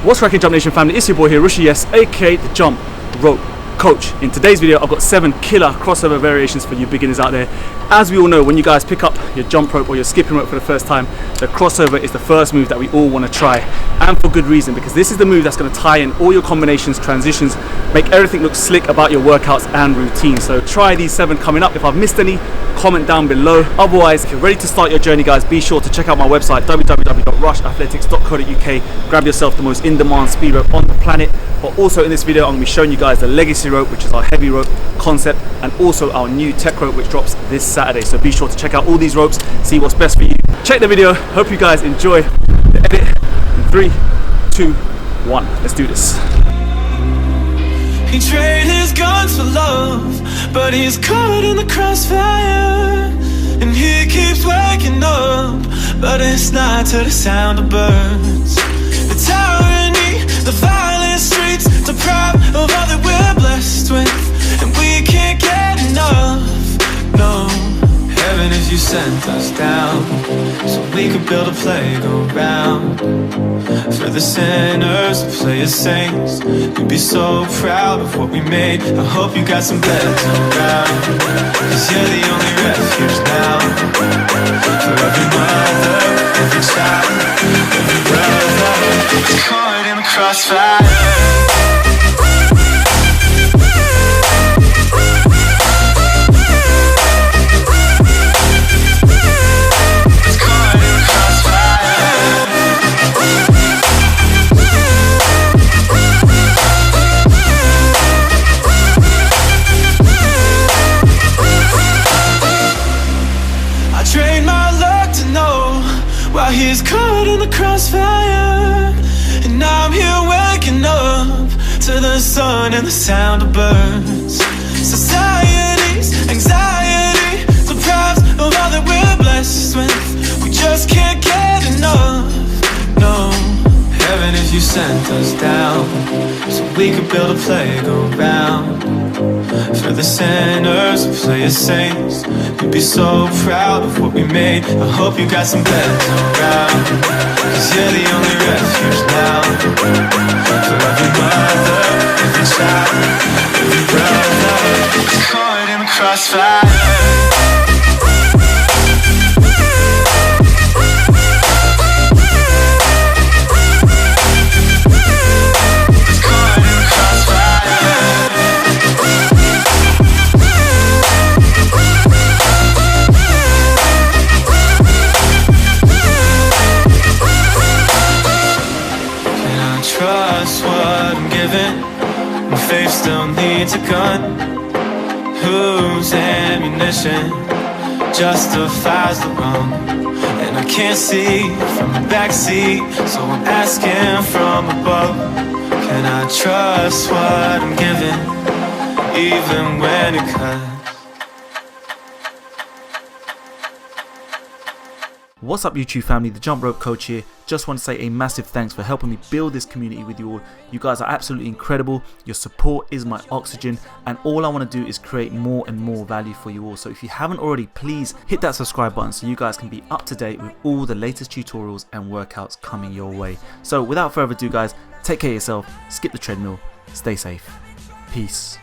What's cracking, Jump Nation family? It's your boy here, Rushy, yes, aka the Jump Rope Coach. In today's video, I've got 7 killer crossover variations for you beginners out there. As we all know, when you guys pick up your jump rope or your skipping rope for the first time, the crossover is the first move that we all want to try, and for good reason, because this is the move that's going to tie in all your combinations, transitions, make everything look slick about your workouts and routines. So try these 7 coming up. If I've missed any, comment down below. Otherwise, if you're ready to start your journey, guys, be sure to check out my website www.rushathletics.co.uk. grab yourself the most in-demand speed rope on the planet. But also in this video, I'm going to be showing you guys the legacy rope, which is our heavy rope concept, and also our new tech rope, which drops this Saturday. So be sure to check out all these ropes, see what's best for you. Check the video. Hope you guys enjoy the edit. In 3, 2, 1, let's do this. He traded his guns for love, but he's caught in the crossfire. And he keeps waking up, but it's not to the sound of birds. The tyranny, the violent streets, deprived of all that we're blessed with, and we can't get enough, no. Heaven, if you sent us down, so we could build a playground for the sinners who play as saints. We'd be so proud of what we made. I hope you got some beds around, 'cause you're the only refuge now for every mother, every child, every brother caught in the crossfire. He's caught in the crossfire, and I'm here waking up to the sun and the sound of birds. Society's anxiety deprives of all that we're blessed with. We just can't get enough, no. Heaven, if you sent us down, so we could build a playground for the sinners who play as saints. We'd be so proud of what we made. I hope you got some beds around, 'cause you're the only refuge now for every mother, every child, every brother caught in the crossfire. Trust what I'm giving, my faith still needs a gun. Whose ammunition justifies the wrong? And I can't see from the backseat, so I'm asking from above. Can I trust what I'm giving, even when it cuts? What's up, YouTube family? The Jump Rope Coach here. Just want to say a massive thanks for helping me build this community with you all. You guys are absolutely incredible. Your support is my oxygen, and all I want to do is create more and more value for you all. So if you haven't already, please hit that subscribe button so you guys can be up to date with all the latest tutorials and workouts coming your way. So without further ado, guys, take care of yourself, skip the treadmill, stay safe. Peace.